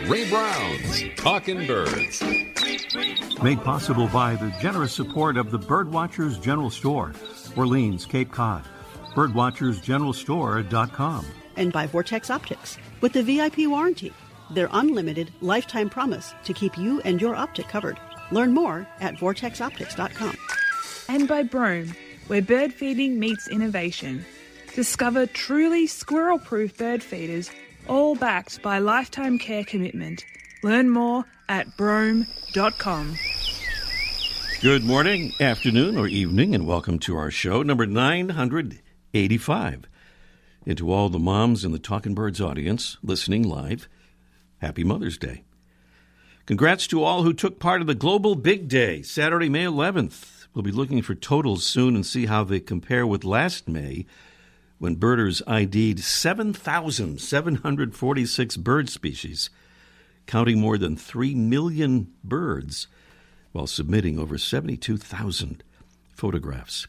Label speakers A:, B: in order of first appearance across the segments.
A: Ray Brown's Talking Birds.
B: Made possible by the generous support of the Birdwatchers General Store, Orleans, Cape Cod. Birdwatchersgeneralstore.com.
C: And by Vortex Optics with the VIP warranty, their unlimited lifetime promise to keep you and your optic covered. Learn more at vortexoptics.com.
D: And by Brome, where bird feeding meets innovation. Discover truly squirrel-proof bird feeders, all backed by lifetime care commitment. Learn more at brome.com.
E: Good morning, afternoon, or evening, and welcome to our show, number 985. And to all the moms in the Talking Birds audience listening live, happy Mother's Day. Congrats to all who took part of the Global Big Day, Saturday, May 11th. We'll be looking for totals soon and see how they compare with last May, when birders ID'd 7,746 bird species, counting more than 3 million birds, while submitting over 72,000 photographs.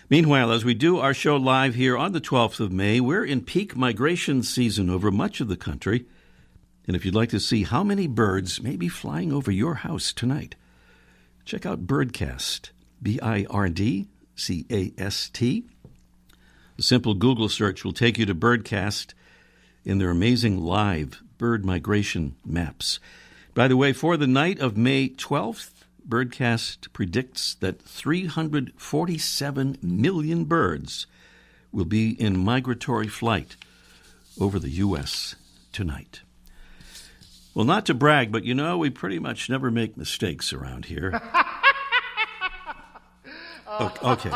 E: Meanwhile, as we do our show live here on the 12th of May, we're in peak migration season over much of the country. And if you'd like to see how many birds may be flying over your house tonight, check out Birdcast, Birdcast. A simple Google search will take you to Birdcast in their amazing live bird migration maps. By the way, for the night of May 12th, Birdcast predicts that 347 million birds will be in migratory flight over the U.S. tonight. Well, not to brag, but we pretty much never make mistakes around here. Okay.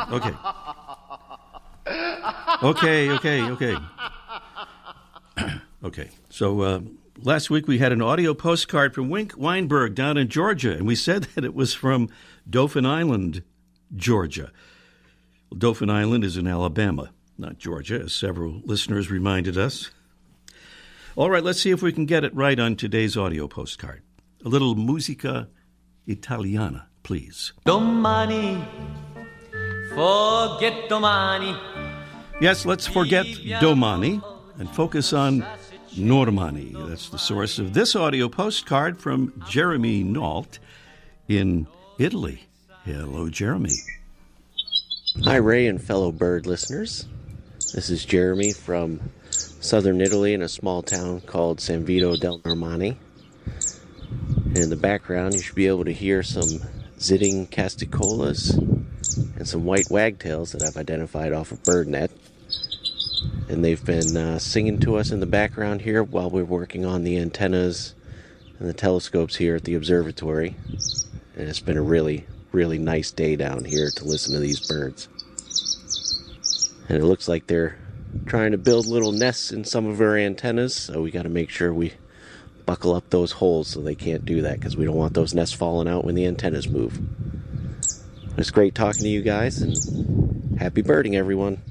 E: Okay, so last week we had an audio postcard from Wink Weinberg down in Georgia, and we said that it was from Dauphin Island, Georgia. Well, Dauphin Island is in Alabama, not Georgia, as several listeners reminded us. All right, let's see if we can get it right on today's audio postcard. A little musica italiana, please.
F: Domani, forget domani.
E: Yes, let's forget domani and focus on Normani. That's the source of this audio postcard from Jeremy Nault in Italy. Hello, Jeremy.
G: Hi, Ray and fellow bird listeners. This is Jeremy from southern Italy in a small town called San Vito del Normani. And in the background, you should be able to hear some zitting casticolas and some white wagtails that I've identified off of BirdNet. And they've been singing to us in the background here while we're working on the antennas and the telescopes here at the observatory. And it's been a really, really nice day down here to listen to these birds. And it looks like they're trying to build little nests in some of our antennas, so we got to make sure we buckle up those holes so they can't do that, because we don't want those nests falling out when the antennas move. It's great talking to you guys, and happy birding, everyone.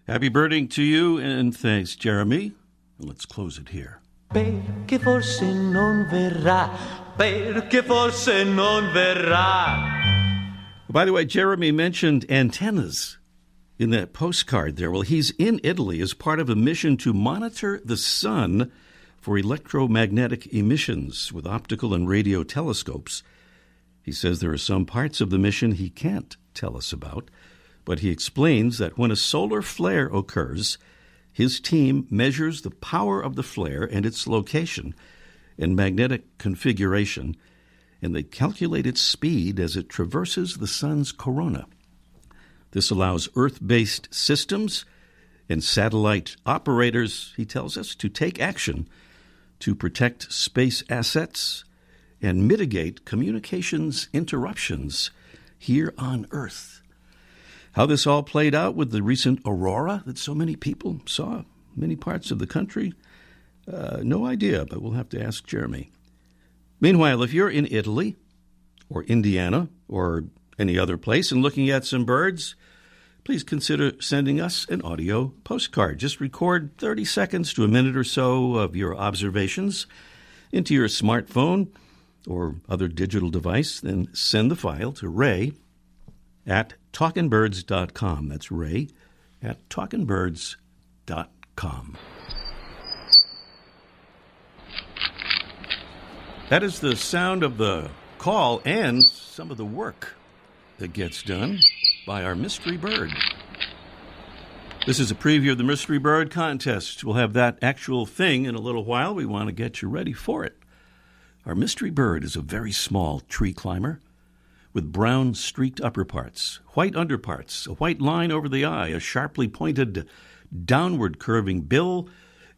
E: Happy birding to you, and thanks, Jeremy. Let's close it here.
F: Perché forse non verrà, perché forse non verrà.
E: By the way, Jeremy mentioned antennas in that postcard there. Well, he's in Italy as part of a mission to monitor the sun for electromagnetic emissions with optical and radio telescopes. He says there are some parts of the mission he can't tell us about, but he explains that when a solar flare occurs, his team measures the power of the flare and its location and magnetic configuration, and they calculate its speed as it traverses the sun's corona. This allows Earth-based systems and satellite operators, he tells us, to take action to protect space assets and mitigate communications interruptions here on Earth. How this all played out with the recent aurora that so many people saw in many parts of the country, no idea, but we'll have to ask Jeremy. Meanwhile, if you're in Italy or Indiana or any other place and looking at some birds, please consider sending us an audio postcard. Just record 30 seconds to a minute or so of your observations into your smartphone or other digital device, then send the file to Ray at talkingbirds.com. That's Ray at talkingbirds.com. That is the sound of the call and some of the work that gets done by our mystery bird. This is a preview of the Mystery Bird Contest. We'll have that actual thing in a little while. We want to get you ready for it. Our mystery bird is a very small tree climber with brown streaked upper parts, white underparts, a white line over the eye, a sharply pointed downward curving bill,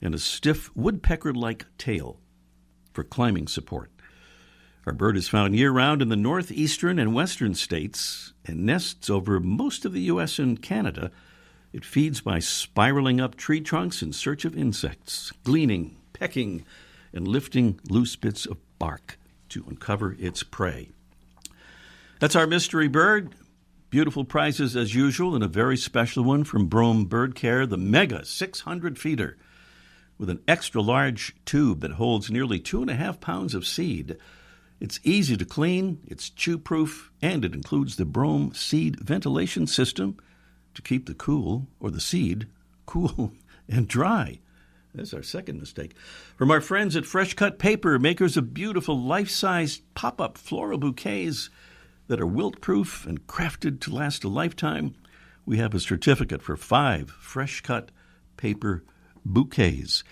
E: and a stiff woodpecker-like tail for climbing support. Our bird is found year-round in the northeastern and western states and nests over most of the U.S. and Canada. It feeds by spiraling up tree trunks in search of insects, gleaning, pecking, and lifting loose bits of bark to uncover its prey. That's our mystery bird. Beautiful prizes as usual, and a very special one from Brome Bird Care, the Mega 600-feeder, with an extra-large tube that holds nearly 2.5 pounds of seed. It's easy to clean, it's chew-proof, and it includes the Brome seed ventilation system to keep the seed cool and dry. That's our second mistake. From our friends at Fresh Cut Paper, makers of beautiful life-size pop-up floral bouquets that are wilt-proof and crafted to last a lifetime, we have a certificate for 5 Fresh Cut Paper bouquets.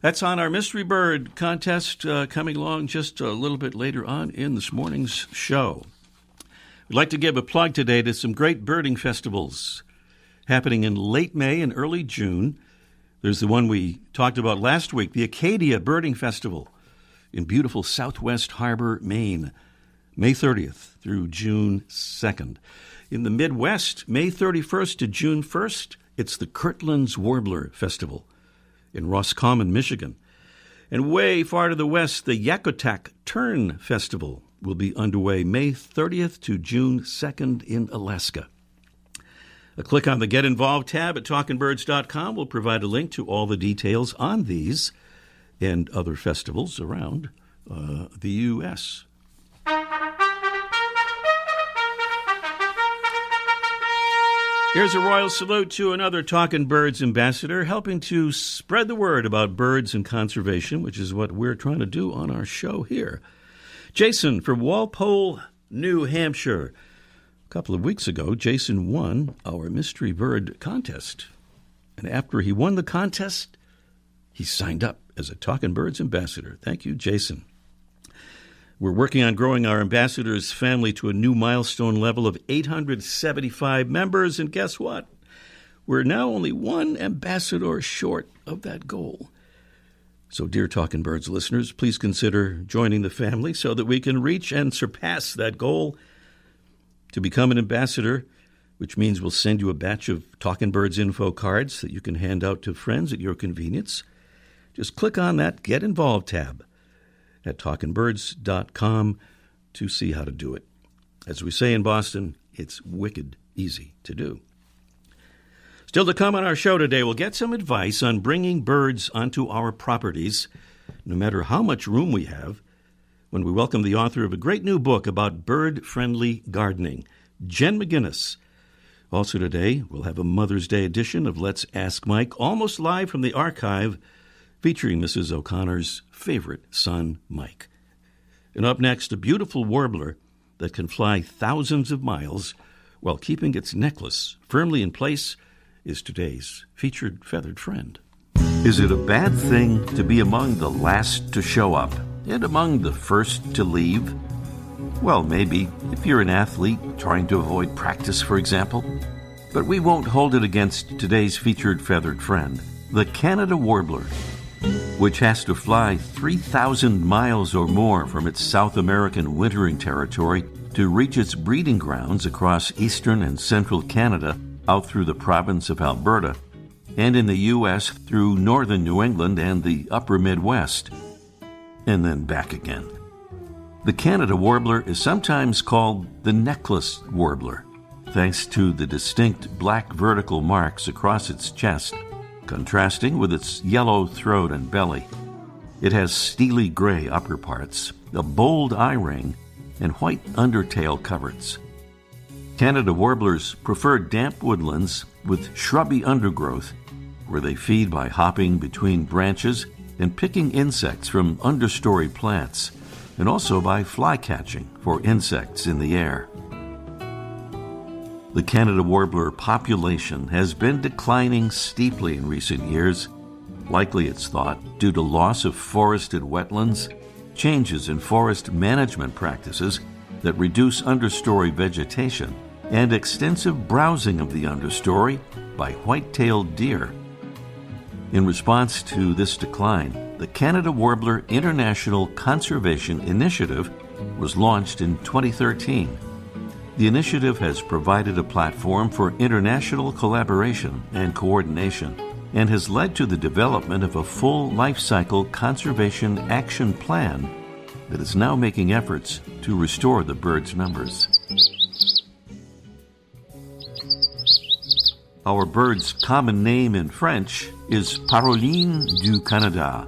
E: That's on our Mystery Bird Contest coming along just a little bit later on in this morning's show. We'd like to give a plug today to some great birding festivals happening in late May and early June. There's the one we talked about last week, the Acadia Birding Festival in beautiful Southwest Harbor, Maine, May 30th through June 2nd. In the Midwest, May 31st to June 1st, it's the Kirtland's Warbler Festival in Roscommon, Michigan. And way far to the west, the Yakutak Tern Festival will be underway May 30th to June 2nd in Alaska. A click on the Get Involved tab at talkingbirds.com will provide a link to all the details on these and other festivals around the U.S. Here's a royal salute to another Talkin' Birds ambassador helping to spread the word about birds and conservation, which is what we're trying to do on our show here. Jason from Walpole, New Hampshire. A couple of weeks ago, Jason won our Mystery Bird contest. And after he won the contest, he signed up as a Talkin' Birds ambassador. Thank you, Jason. We're working on growing our ambassadors' family to a new milestone level of 875 members. And guess what? We're now only one ambassador short of that goal. So, dear Talkin' Birds listeners, please consider joining the family so that we can reach and surpass that goal. To become an ambassador, which means we'll send you a batch of Talkin' Birds info cards that you can hand out to friends at your convenience, just click on that Get Involved tab at talkingbirds.com to see how to do it. As we say in Boston, it's wicked easy to do. Still to come on our show today, we'll get some advice on bringing birds onto our properties, no matter how much room we have, when we welcome the author of a great new book about bird-friendly gardening, Jen McGuinness. Also today, we'll have a Mother's Day edition of Let's Ask Mike, almost live from the archive, featuring Mrs. O'Connor's favorite son, Mike. And up next, a beautiful warbler that can fly thousands of miles while keeping its necklace firmly in place is today's featured feathered friend.
B: Is it a bad thing to be among the last to show up and among the first to leave? Well, maybe, if you're an athlete trying to avoid practice, for example. But we won't hold it against today's featured feathered friend, the Canada Warbler, which has to fly 3,000 miles or more from its South American wintering territory to reach its breeding grounds across eastern and central Canada out through the province of Alberta, and in the U.S. through northern New England and the upper Midwest, and then back again. The Canada Warbler is sometimes called the necklace warbler, thanks to the distinct black vertical marks across its chest, contrasting with its yellow throat and belly. It has steely gray upper parts, a bold eye ring, and white undertail coverts. Canada warblers prefer damp woodlands with shrubby undergrowth, where they feed by hopping between branches and picking insects from understory plants, and also by fly catching for insects in the air. The Canada warbler population has been declining steeply in recent years, likely, it's thought, due to loss of forested wetlands, changes in forest management practices that reduce understory vegetation, and extensive browsing of the understory by white-tailed deer. In response to this decline, the Canada Warbler International Conservation Initiative was launched in 2013. The initiative has provided a platform for international collaboration and coordination and has led to the development of a full life cycle conservation action plan that is now making efforts to restore the bird's numbers. Our bird's common name in French is Paroline du Canada.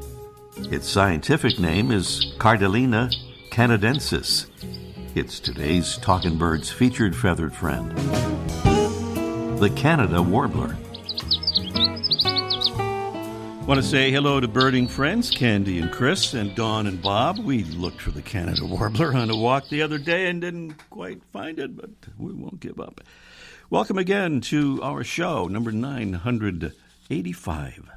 B: Its scientific name is Cardellina canadensis. It's today's Talkin' Birds featured feathered friend, the Canada Warbler.
E: Want to say hello to birding friends, Candy and Chris, and Dawn and Bob. We looked for the Canada Warbler on a walk the other day and didn't quite find it, but we won't give up. Welcome again to our show, number 985.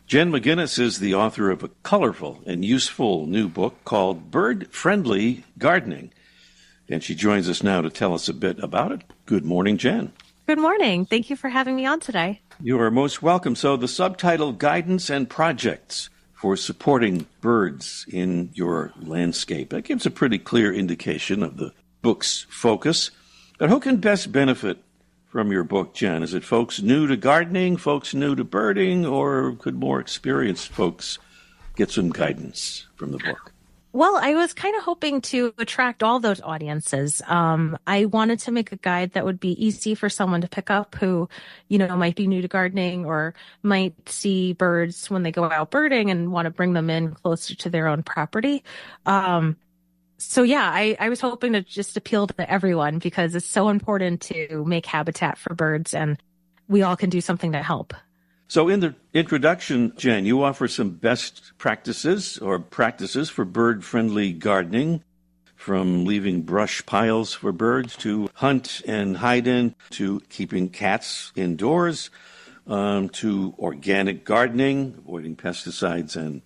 E: Jen McGuinness is the author of a colorful and useful new book called Bird-Friendly Gardening, and she joins us now to tell us a bit about it. Good morning, Jen.
H: Good morning. Thank you for having me on today.
E: You are most welcome. So the subtitle, Guidance and Projects for Supporting Birds in Your Landscape. That gives a pretty clear indication of the book's focus. But who can best benefit from your book, Jen? Is it folks new to gardening, folks new to birding, or could more experienced folks get some guidance from the book?
H: Well, I was kind of hoping to attract all those audiences. I wanted to make a guide that would be easy for someone to pick up who, might be new to gardening or might see birds when they go out birding and want to bring them in closer to their own property. I was hoping to just appeal to everyone because it's so important to make habitat for birds, and we all can do something to help.
E: So in the introduction, Jen, you offer some best practices for bird-friendly gardening, from leaving brush piles for birds to hunt and hide in, to keeping cats indoors, to organic gardening, avoiding pesticides and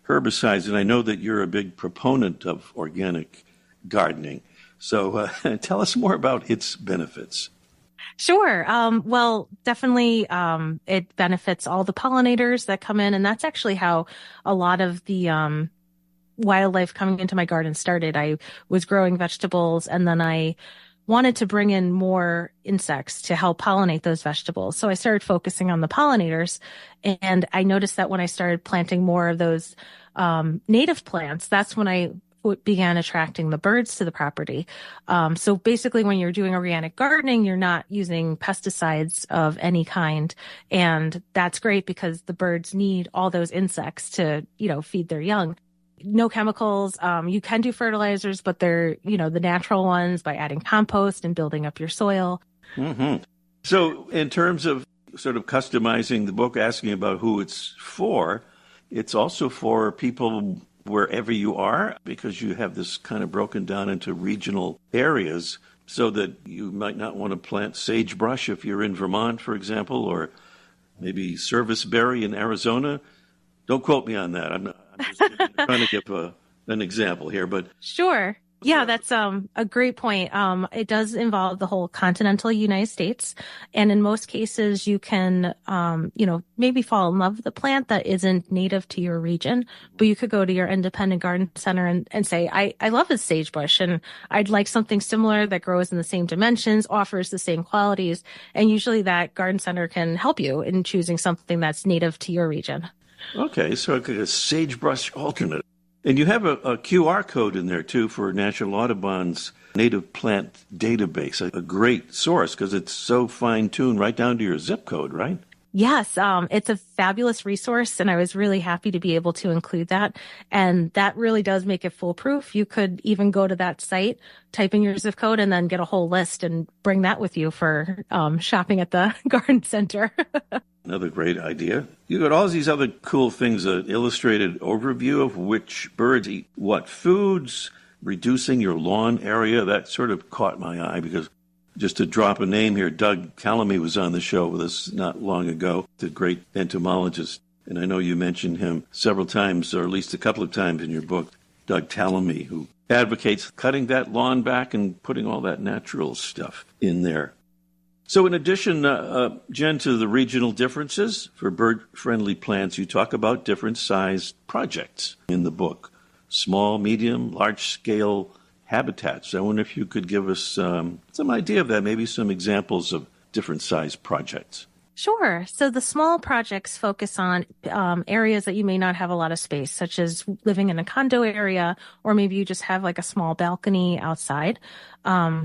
E: herbicides. And I know that you're a big proponent of organic gardening. So tell us more about its benefits.
H: Sure. Well, definitely, it benefits all the pollinators that come in. And that's actually how a lot of the wildlife coming into my garden started. I was growing vegetables, and then I wanted to bring in more insects to help pollinate those vegetables. So I started focusing on the pollinators. And I noticed that when I started planting more of those native plants, that's when I began attracting the birds to the property. So basically, when you're doing organic gardening, you're not using pesticides of any kind. And that's great because the birds need all those insects to, feed their young. No chemicals. You can do fertilizers, but they're, the natural ones by adding compost and building up your soil.
E: Mm-hmm. So in terms of sort of customizing the book, asking about who it's for, it's also for people wherever you are, because you have this kind of broken down into regional areas, so that you might not want to plant sagebrush if you're in Vermont, for example, or maybe serviceberry in Arizona. Don't quote me on that. I'm just trying to give an example here, but
H: sure. Yeah, that's a great point. It does involve the whole continental United States. And in most cases, you can, maybe fall in love with a plant that isn't native to your region. But you could go to your independent garden center and say, I love this sagebrush, and I'd like something similar that grows in the same dimensions, offers the same qualities. And usually that garden center can help you in choosing something that's native to your region.
E: Okay, so a sagebrush alternate. And you have a QR code in there, too, for National Audubon's native plant database, a great source because it's so fine-tuned right down to your zip code, right?
H: Yes, it's a fabulous resource, and I was really happy to be able to include that. And that really does make it foolproof. You could even go to that site, type in your zip code, and then get a whole list and bring that with you for shopping at the garden center.
E: Another great idea. You got all these other cool things, an illustrated overview of which birds eat what foods, reducing your lawn area. That sort of caught my eye because, just to drop a name here, Doug Calamy was on the show with us not long ago, the great entomologist. And I know you mentioned him several times, or at least a couple of times in your book, Doug Calamy, who advocates cutting that lawn back and putting all that natural stuff in there. So in addition, Jen, to the regional differences for bird-friendly plants, you talk about different sized projects in the book, small, medium, large-scale habitats. I wonder if you could give us some idea of that, maybe some examples of different sized projects.
H: Sure. So the small projects focus on areas that you may not have a lot of space, such as living in a condo area, or maybe you just have like a small balcony outside.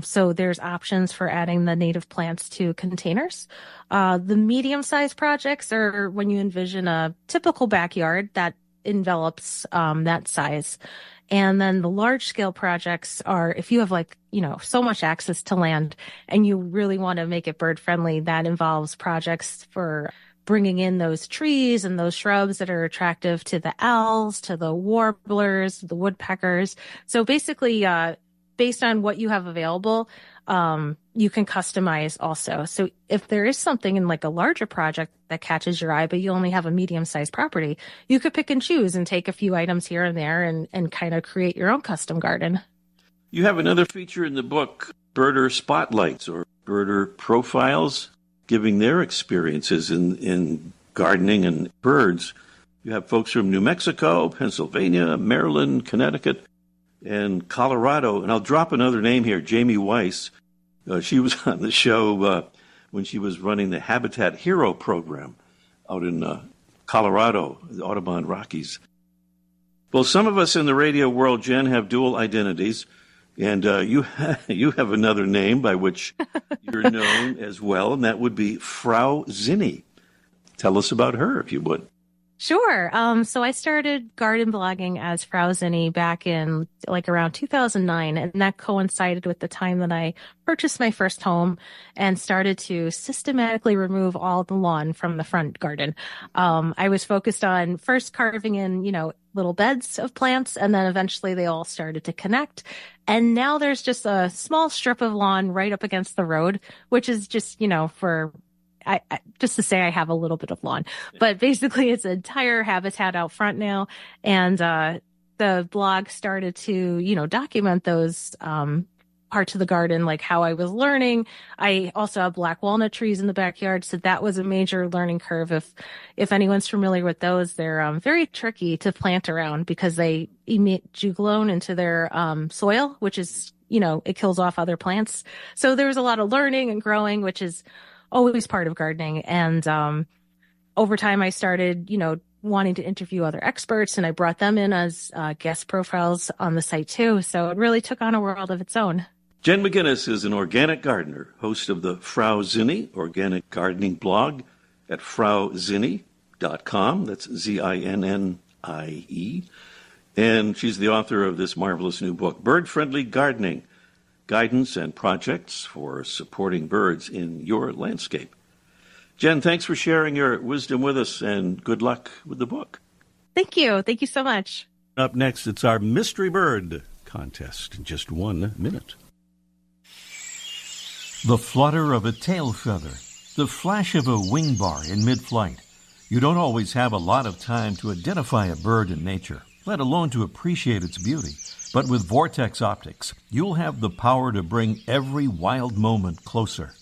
H: So there's options for adding the native plants to containers. The medium-sized projects are when you envision a typical backyard that envelops that size. And then the large scale projects are if you have so much access to land and you really want to make it bird friendly, that involves projects for bringing in those trees and those shrubs that are attractive to the owls, to the warblers, the woodpeckers. So basically, based on what you have available, you can customize also. So if there is something in like a larger project that catches your eye, but you only have a medium-sized property, you could pick and choose and take a few items here and there and kind of create your own custom garden.
E: You have another feature in the book, birder spotlights or birder profiles, giving their experiences in gardening and birds. You have folks from New Mexico, Pennsylvania, Maryland, Connecticut, and Colorado. And I'll drop another name here, Jamie Weiss. She was on the show when she was running the Habitat Hero program out in Colorado, the Audubon Rockies. Well, some of us in the radio world, Jen, have dual identities, and you have another name by which you're known as well, and that would be Frau Zinni. Tell us about her, if you would.
H: Sure. So I started garden blogging as Frau Zinni back in around 2009, and that coincided with the time that I purchased my first home and started to systematically remove all the lawn from the front garden. I was focused on first carving in, little beds of plants, and then eventually they all started to connect. And now there's just a small strip of lawn right up against the road, which is just, for just to say I have a little bit of lawn, but basically it's an entire habitat out front now. And the blog started to, document those parts of the garden, like how I was learning. I also have black walnut trees in the backyard, so that was a major learning curve. If anyone's familiar with those, they're very tricky to plant around because they emit juglone into their soil, which is, it kills off other plants. So there was a lot of learning and growing, which is always part of gardening. And over time, I started, wanting to interview other experts, and I brought them in as guest profiles on the site too. So it really took on a world of its own.
E: Jen McGuinness is an organic gardener, host of the Frau Zinni organic gardening blog at frauzinni.com. That's Zinnie. And she's the author of this marvelous new book, Bird-Friendly Gardening, Guidance and Projects for Supporting Birds in Your Landscape. Jen, thanks for sharing your wisdom with us, and good luck with the book.
H: Thank you. Thank you so much.
E: Up next, it's our Mystery Bird contest in just 1 minute.
B: The flutter of a tail feather, the flash of a wing bar in mid-flight. You don't always have a lot of time to identify a bird in nature, let alone to appreciate its beauty. But with Vortex Optics, you'll have the power to bring every wild moment closer.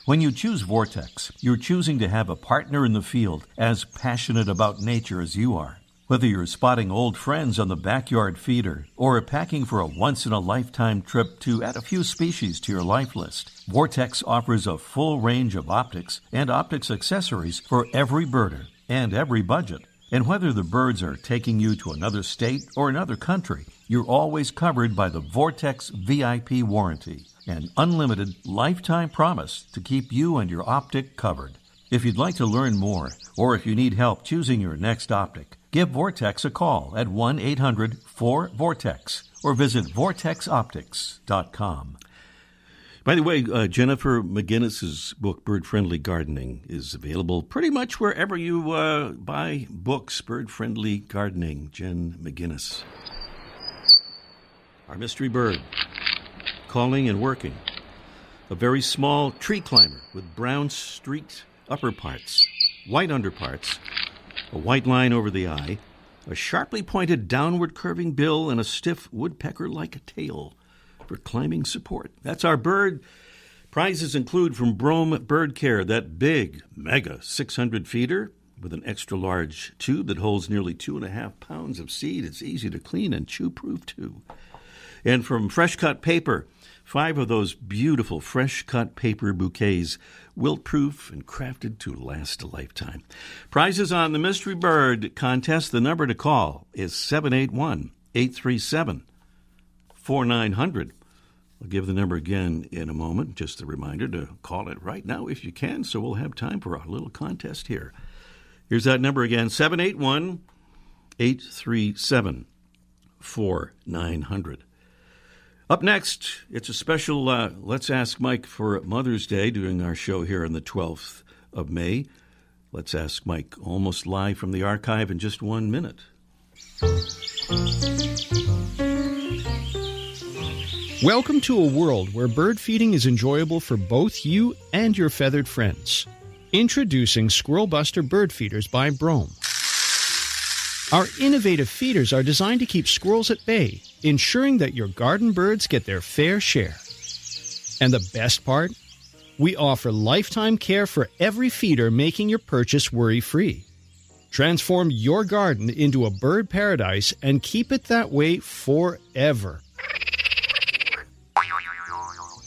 B: When you choose Vortex, you're choosing to have a partner in the field as passionate about nature as you are. Whether you're spotting old friends on the backyard feeder or packing for a once-in-a-lifetime trip to add a few species to your life list, Vortex offers a full range of optics and optics accessories for every birder and every budget. And whether the birds are taking you to another state or another country, you're always covered by the Vortex VIP warranty, an unlimited lifetime promise to keep you and your optic covered. If you'd like to learn more, or if you need help choosing your next optic, give Vortex a call at 1-800-4VORTEX or visit vortexoptics.com.
E: By the way, Jennifer McGuinness's book, Bird Friendly Gardening, is available pretty much wherever you buy books. Bird Friendly Gardening, Jen McGuinness. Our mystery bird, calling and working. A very small tree climber with brown streaked upper parts, white underparts, a white line over the eye, a sharply pointed downward curving bill, and a stiff woodpecker-like tail for climbing support. That's our bird. Prizes include from Brome Bird Care, that big, mega 600-feeder with an extra-large tube that holds nearly 2.5 pounds of seed. It's easy to clean and chew-proof, too. And from Fresh Cut Paper, 5 of those beautiful fresh-cut paper bouquets, wilt-proof and crafted to last a lifetime. Prizes on the Mystery Bird contest. The number to call is 781-837-4900. I'll give the number again in a moment. Just a reminder to call it right now if you can, so we'll have time for a little contest here. Here's that number again, 781-837-4900. Up next, it's a special Let's Ask Mike for Mother's Day during our show here on the 12th of May. Let's Ask Mike, almost live from the archive in just 1 minute.
I: Welcome to a world where bird feeding is enjoyable for both you and your feathered friends. Introducing Squirrel Buster Bird Feeders by Brome. Our innovative feeders are designed to keep squirrels at bay, ensuring that your garden birds get their fair share. And the best part? We offer lifetime care for every feeder, making your purchase worry-free. Transform your garden into a bird paradise and keep it that way forever.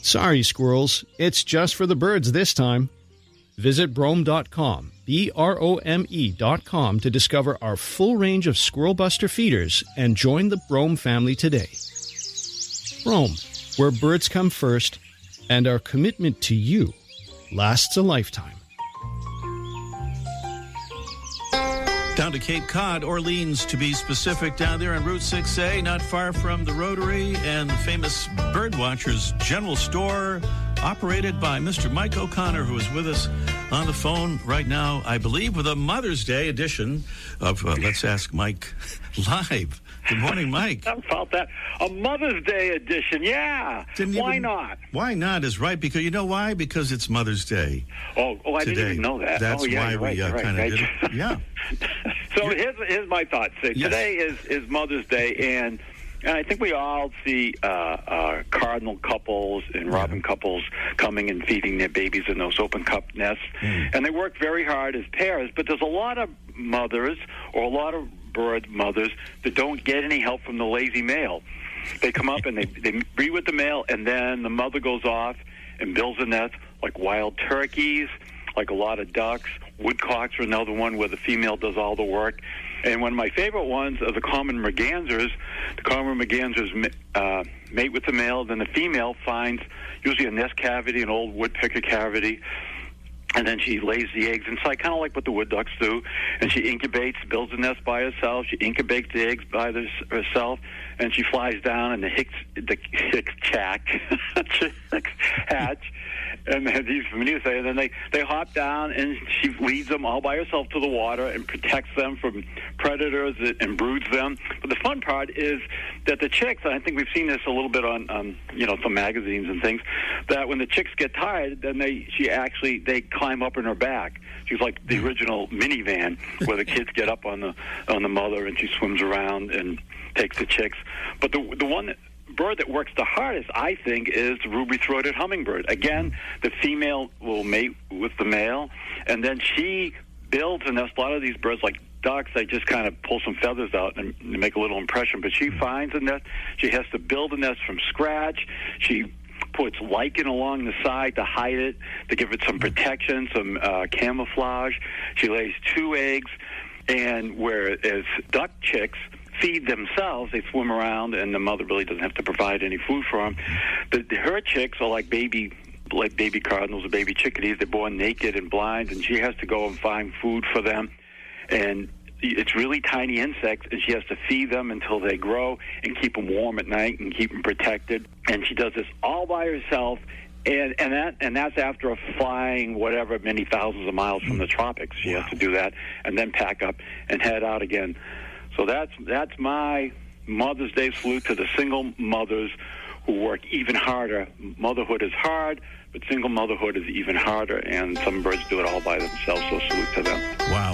I: Sorry, squirrels, it's just for the birds this time. Visit Brome.com, BROME.com, to discover our full range of Squirrel Buster feeders and join the Brome family today. Brome, where birds come first, and our commitment to you lasts a lifetime.
E: Down to Cape Cod, Orleans to be specific, down there on Route 6A, not far from the Rotary and the famous Birdwatchers General Store, operated by Mr. Mike O'Connor, who is with us on the phone right now, I believe, with a Mother's Day edition of Let's Ask Mike Live. Good morning, Mike.
J: How about that? A Mother's Day edition, yeah. Why not?
E: Why not is right, because you know why? Because it's Mother's Day.
J: Oh, I
E: today.
J: didn't even know that.
E: That's why we kind of did it. Yeah.
J: So here's my thoughts. So
E: yes.
J: Today is Mother's Day, and I think we all see cardinal couples and robin couples coming and feeding their babies in those open cup nests. And they work very hard as pairs, but there's a lot of mothers or a lot of bird mothers that don't get any help from the lazy male. They come up and they breed with the male, and then the mother goes off and builds a nest like wild turkeys, like a lot of ducks. Woodcocks are another one where the female does all the work. And one of my favorite ones are the common mergansers. The common mergansers mate with the male, then the female finds usually a nest cavity, an old woodpecker cavity, and then she lays the eggs inside, kind of like what the wood ducks do. And she incubates, builds a nest by herself. She incubates the eggs by herself, and she flies down, and the chicks hatch. And these females, and then they hop down, and she leads them all by herself to the water and protects them from predators and broods them. But the fun part is that the chicks, and I think we've seen this a little bit on some magazines and things, that when the chicks get tired, then they climb up in her back. She's like the original minivan, where the kids get up on the mother, and she swims around and takes the chicks. But the one bird that works the hardest, I think, is the ruby-throated hummingbird. Again, the female will mate with the male, and then she builds a nest. A lot of these birds, like ducks, they just kind of pull some feathers out and make a little impression, but she finds a nest. She has to build a nest from scratch. She puts lichen along the side to hide it, to give it some protection, some camouflage. She lays 2 eggs, and whereas duck chicks feed themselves, they swim around, and the mother really doesn't have to provide any food for them. Her chicks are like baby cardinals or baby chickadees. They're born naked and blind, and she has to go and find food for them. And it's really tiny insects, and she has to feed them until they grow and keep them warm at night and keep them protected. And she does this all by herself And that's after flying whatever many thousands of miles from the tropics. She has to do that and then pack up and head out again. So that's my Mother's Day salute to the single mothers who work even harder. Motherhood is hard, but single motherhood is even harder, and some birds do it all by themselves, so salute to them.
B: Wow.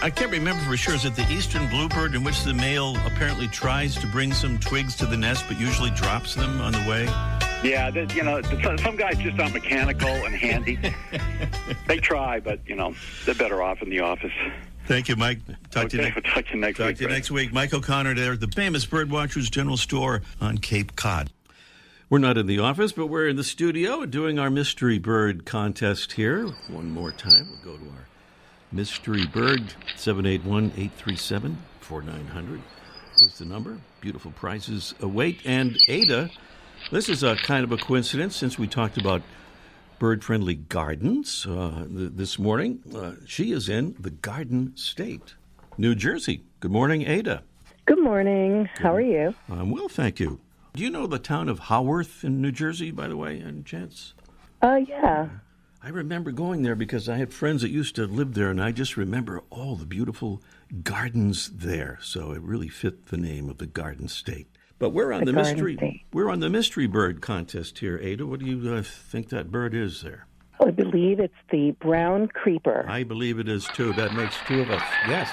B: I can't remember for sure. Is it the eastern bluebird in which the male apparently tries to bring some twigs to the nest but usually drops them on the way?
J: Yeah, some guys just aren't mechanical and handy. They try, but, they're better off in the office.
B: Thank you, Mike. Talk to you next week. Mike O'Connor there at the famous Birdwatchers General Store on Cape Cod.
E: We're not in the office, but we're in the studio doing our mystery bird contest here. One more time, we'll go to our mystery bird. 781-837-4900 is the number. Beautiful prizes await. And Ada, this is a kind of a coincidence since we talked about bird-friendly gardens this morning. She is in the Garden State, New Jersey. Good morning, Ada.
K: Good morning. How are you?
E: I'm well, thank you. Do you know the town of Haworth in New Jersey, by the way, any chance?
K: Yeah.
E: I remember going there because I had friends that used to live there, and I just remember all the beautiful gardens there. So it really fit the name of the Garden State. But we're on the mystery bird contest here, Ada. What do you think that bird is there?
K: I believe it's the brown creeper.
E: I believe it is too. That makes two of us. Yes.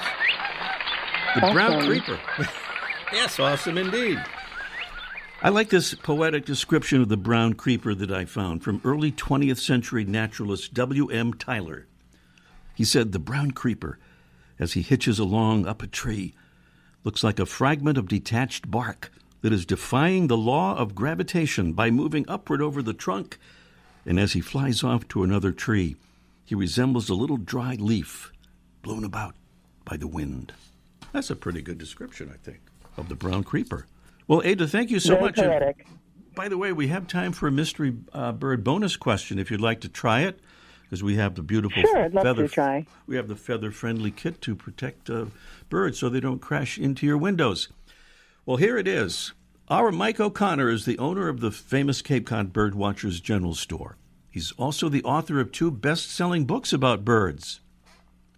E: The
K: awesome.
E: Brown creeper. Yes, awesome indeed. I like this poetic description of the brown creeper that I found from early 20th century naturalist W.M. Tyler. He said, "The brown creeper, as he hitches along up a tree, looks like a fragment of detached bark that is defying the law of gravitation by moving upward over the trunk, and as he flies off to another tree, he resembles a little dry leaf blown about by the wind." That's a pretty good description, I think, of the brown creeper. Well, Ada, thank you so much.
K: Poetic.
E: By the way, we have time for a mystery bird bonus question if you'd like to try it, because we have the beautiful
K: I'd love to try.
E: We have the feather-friendly kit to protect birds so they don't crash into your windows. Well, here it is. Our Mike O'Connor is the owner of the famous Cape Cod Birdwatchers General Store. He's also the author of 2 best-selling books about birds.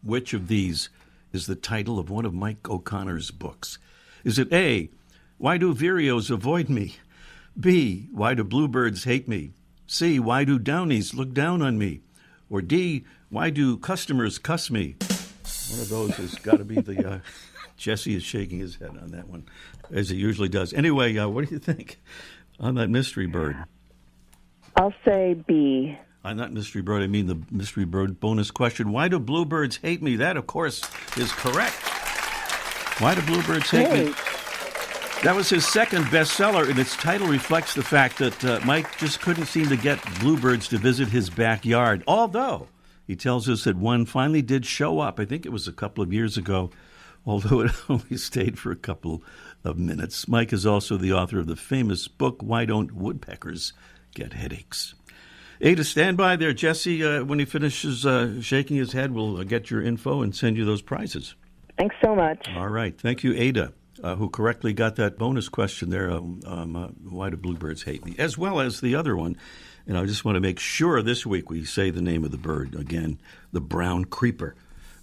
E: Which of these is the title of one of Mike O'Connor's books? Is it A, Why Do Vireos Avoid Me? B, Why Do Bluebirds Hate Me? C, Why Do Downies Look Down on Me? Or D, Why Do Customers Cuss Me? One of those has got to be the... Jesse is shaking his head on that one, as he usually does. Anyway, what do you think on that mystery bird?
K: I'll say B.
E: On that mystery bird, I mean the mystery bird bonus question. Why do bluebirds hate me? That, of course, is correct. Why do bluebirds hate me? That was his second bestseller, and its title reflects the fact that Mike just couldn't seem to get bluebirds to visit his backyard, although he tells us that one finally did show up. I think it was a couple of years ago, although it only stayed for a couple of minutes. Mike is also the author of the famous book, Why Don't Woodpeckers Get Headaches? Ada, stand by there. Jesse, when he finishes shaking his head, we'll get your info and send you those prizes.
K: Thanks so much.
E: All right. Thank you, Ada, who correctly got that bonus question there, why do bluebirds hate me, as well as the other one. And I just want to make sure this week we say the name of the bird. Again, the brown creeper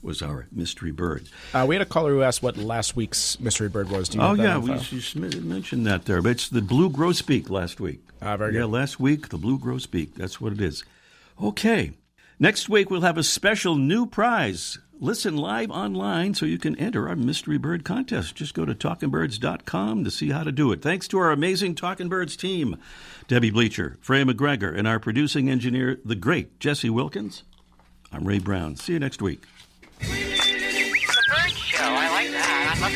E: was our mystery bird.
L: We had a caller who asked what last week's mystery bird was. Do you know that info?
E: We mentioned that there. But it's the blue grosbeak last week.
L: Very good.
E: Yeah, last week, the blue grosbeak. That's what it is. Okay. Next week, we'll have a special new prize. Listen live online so you can enter our mystery bird contest. Just go to talkingbirds.com to see how to do it. Thanks to our amazing Talking Birds team, Debbie Bleacher, Freya McGregor, and our producing engineer, the great Jesse Wilkins. I'm Ray Brown. See you next week.
M: The Bird Show. I like that. I love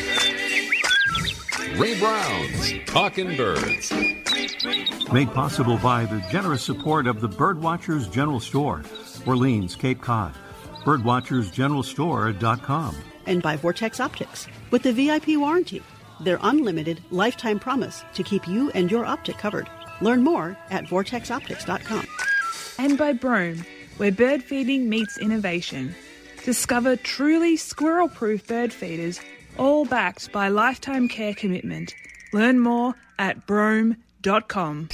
M: it.
A: Ray Brown's Talking Birds.
N: Made possible by the generous support of the Birdwatchers General Store, Orleans, Cape Cod. Birdwatchersgeneralstore.com.
C: And by Vortex Optics with the VIP warranty, their unlimited lifetime promise to keep you and your optic covered. Learn more at vortexoptics.com.
D: And by Brome, where bird feeding meets innovation. Discover truly squirrel-proof bird feeders, all backed by lifetime care commitment. Learn more at brome.com.